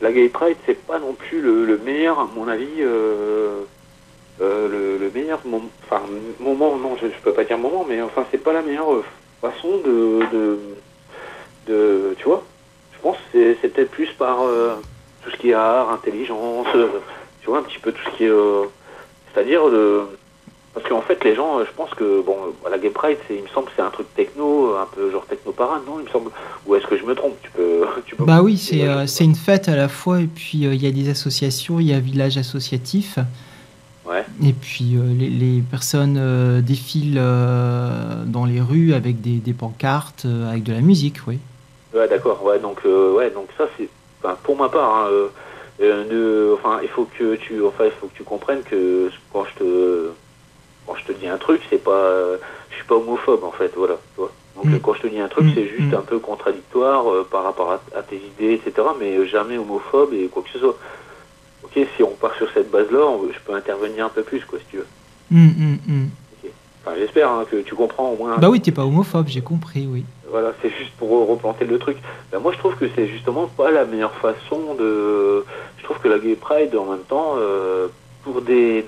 La Gay Pride, c'est pas non plus le meilleur, à mon avis, le meilleur moment, non, je peux pas dire moment, mais enfin, c'est pas la meilleure façon tu vois, je pense que c'est peut-être plus par tout ce qui est art, intelligence, tu vois, un petit peu tout ce qui est, c'est-à-dire parce qu'en fait, les gens, je pense que, bon, la Gay Pride, il me semble que c'est un truc techno, un peu genre techno-parade, non, il me semble, ou est-ce que je me trompe? Tu peux me Bah oui, dire la chose, c'est quoi. une fête à la fois, et puis il y a des associations, il y a un village associatif, Ouais. et puis les personnes défilent dans les rues avec des pancartes, avec de la musique, oui. Ouais, d'accord. Ouais, donc ça c'est, enfin, pour ma part, hein, enfin, il faut que tu comprennes que quand je te dis un truc, c'est pas, je suis pas homophobe en fait, voilà. Tu vois. Donc Mm, quand je te dis un truc, mm, c'est juste mm. un peu contradictoire par rapport à tes idées, etc. Mais jamais homophobe et quoi que ce soit. Ok, si on part sur cette base-là, je peux intervenir un peu plus, quoi, si tu veux. Mm, mm, mm. Ok. Enfin, j'espère hein, que tu comprends au moins. Bah oui, t'es pas homophobe, j'ai compris, oui. Voilà, c'est juste pour replanter le truc. Ben, moi, je trouve que c'est justement pas la meilleure façon de. Je trouve que la Gay Pride, en même temps, pour des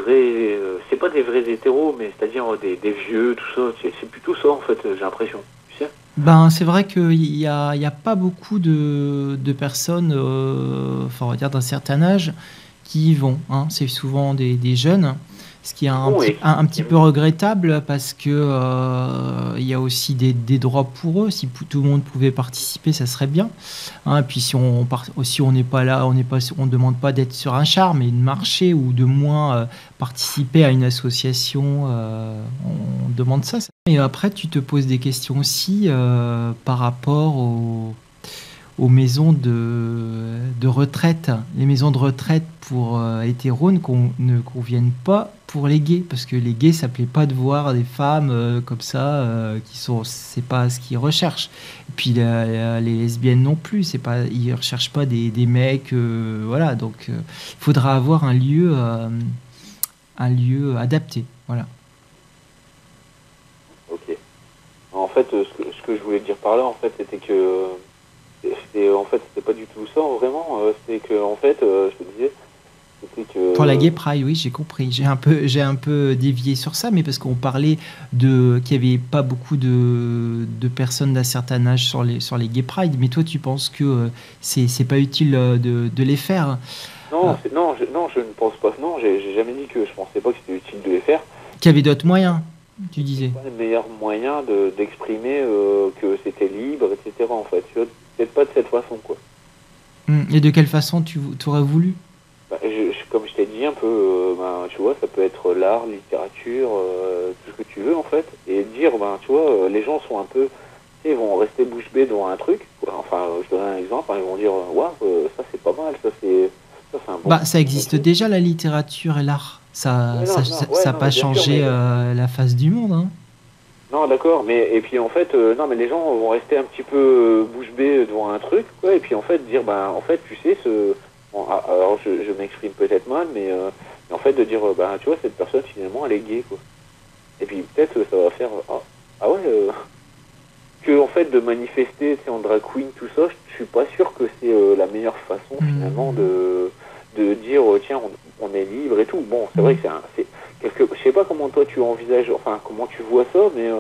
vrais. C'est pas des vrais hétéros, mais c'est-à-dire des vieux, tout ça. C'est plutôt ça, en fait, j'ai l'impression. Tu sais? Ben, c'est vrai il y a pas beaucoup de personnes, enfin, on va dire d'un certain âge, qui y vont, hein. C'est souvent des jeunes, ce qui est Qui vont et un petit qui peu vont. regrettable parce que il y a aussi des droits pour eux. Si tout le monde pouvait participer, ça serait bien, hein. Et puis si on n'est pas là, on demande pas d'être sur un char, mais de marcher ou de moins participer à une association, on demande ça. Et après, tu te poses des questions aussi par rapport aux maisons de retraite. Les maisons de retraite pour hétéros ne conviennent pas pour les gays, parce que les gays, ça plaît pas de voir des femmes comme ça, c'est pas ce qu'ils recherchent. Et puis les lesbiennes non plus, ils recherchent pas des mecs, voilà. Donc, il faudra avoir un lieu adapté, voilà. Ok. En fait, ce que je voulais dire par là, en fait, c'était que. En fait, c'était pas du tout ça, vraiment. C'est que, en fait, je te disais, c'était Pour la Gay que. Pride, oui, j'ai compris. J'ai un peu dévié sur ça, mais parce qu'on parlait qu'il y avait pas beaucoup de personnes d'un certain âge sur les Gay Pride. Mais toi, tu penses que c'est pas utile de les faire. Euh, Non, je ne pense pas. Non, j'ai jamais dit que je pensais pas que c'était utile de les faire. qu'il y avait d'autres moyens, tu Mais c'est disais. pas le meilleur moyen d'exprimer que c'était libre, etc. En fait, tu vois, peut-être pas de cette façon, quoi. Et de quelle façon tu aurais voulu? Bah, comme je t'ai dit un peu, ben, tu vois, ça peut être l'art, littérature, tout ce que tu veux en fait, et dire, ben, tu vois, les gens sont un peu, tu sais, ils vont rester bouche bée devant un truc, quoi. Enfin, je donne un exemple, hein, ils vont dire, waouh, ça c'est pas mal, ça c'est un bon Bah, ça film et existe tout. déjà, la littérature et l'art. Ouais, Ça n'a non, pas mais bien sûr, changé la face du monde, hein. non, d'accord, mais et puis en fait, non, mais les gens vont rester un petit peu bouche bée devant un truc, quoi, et puis en fait dire, ben, en fait, tu sais, bon, alors je m'exprime peut-être mal, mais en fait de dire, ben, tu vois, cette personne finalement, elle est gay, quoi. Et puis peut-être ça va faire, ah ouais, que en fait de manifester, tu sais, en drag queen, tout ça, je suis pas sûr que c'est la meilleure façon finalement Hmm, de dire, tiens, on est libre et tout. Bon, c'est vrai hmm. que je sais pas comment toi tu envisages, enfin comment tu vois ça, mais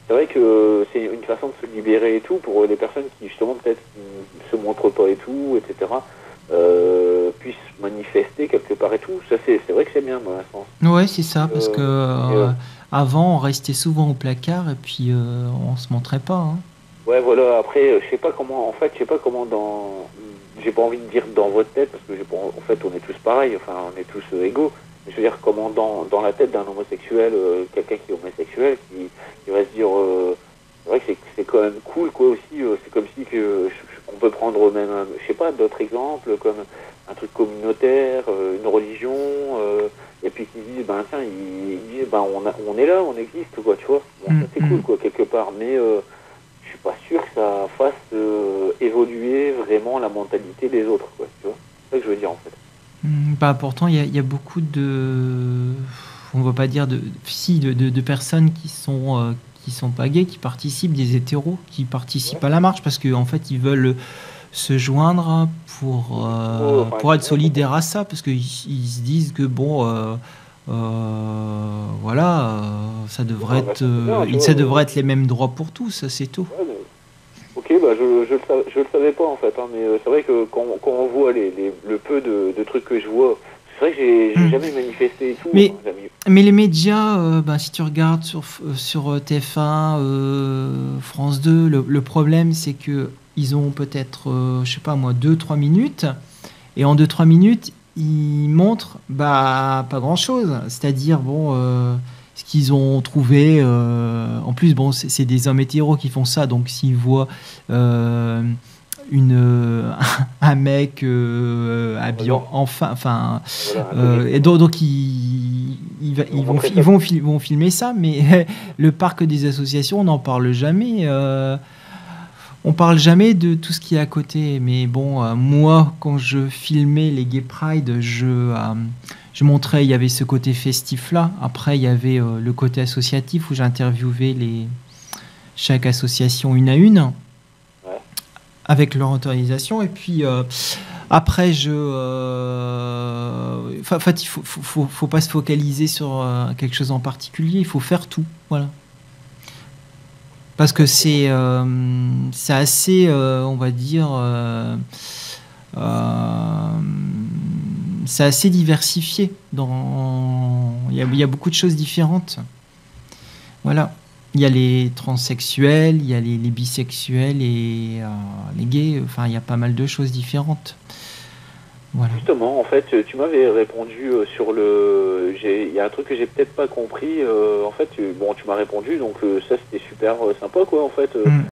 c'est vrai que c'est une façon de se libérer et tout pour les personnes qui justement peut-être se montrent pas et tout, etc. Puissent manifester quelque part et tout. Ça c'est vrai que c'est bien dans un sens. Ouais, c'est ça, Et, parce que avant, on restait souvent au placard et puis on se montrait pas, hein. ouais, voilà, après, je sais pas comment, en fait, je sais pas comment j'ai pas envie de dire dans votre tête, parce que en fait, on est tous pareils, enfin, on est tous égaux. Mais je veux dire, comment dans la tête d'un homosexuel, quelqu'un qui est homosexuel, qui va se dire, c'est vrai que c'est quand même cool, quoi, aussi, c'est comme si on peut prendre même, je sais pas, d'autres exemples, comme un truc communautaire, une religion, et puis qui disent, ben tiens, ils disent, ben on est là, on existe, quoi, tu vois. Bon, Hmm, ça c'est hmm. cool, quoi, quelque part, mais je suis pas sûr que ça fasse évoluer vraiment la mentalité des autres, quoi, tu vois. C'est ça que je veux dire, en fait. Bah, pourtant, il y a beaucoup de, on va pas dire de personnes qui sont pas gays, qui participent, des hétéros, qui Ouais. participent à la marche parce qu'en fait, ils veulent se joindre Enfin, pour être ouais, pourquoi solidaires à ça, parce qu'ils ils se disent que bon, voilà, pas. Bah, ça c'est bien, tu vois. ça devrait être les mêmes droits pour tous, ça c'est tout. Ouais, ok, bah je le savais pas en fait, hein, mais c'est vrai que quand on voit le peu de trucs que je vois, c'est vrai que j'ai Hmm. jamais manifesté et tout, Mais, enfin, jamais. mais les médias, ben, si tu regardes sur TF1, France 2, le problème c'est que ils ont peut-être, je sais pas moi, 2 3 minutes, et en 2 3 minutes, ils montrent bah, pas grand-chose. C'est-à-dire, bon, ce qu'ils ont trouvé. En plus, bon, c'est des hommes hétéros qui font ça, donc s'ils voient euh, un mec En habillé raison, enfin, voilà, un comique, et quoi. donc Ils vont montrer ça. ils vont filmer ça, mais le parc des associations, on n'en parle jamais. On parle jamais de tout ce qui est à côté, mais bon, moi, quand je filmais les Gay Pride, je montrais, il y avait ce côté festif-là. Après, il y avait le côté associatif où j'interviewais chaque association une à une, Ouais. avec leur autorisation. Et puis, après, en fait, il faut pas se focaliser sur quelque chose en particulier, il faut faire tout. Voilà. Parce que c'est assez, on va dire, euh, c'est assez diversifié. Il y a beaucoup de choses différentes. Voilà. Il y a les transsexuels, il y a les bisexuels et les gays. Enfin, il y a pas mal de choses différentes. Voilà. Justement, en fait, tu m'avais répondu sur il y a un truc que j'ai peut-être pas compris. En fait, bon, tu m'as répondu, donc ça c'était super sympa, quoi, en fait. Mm.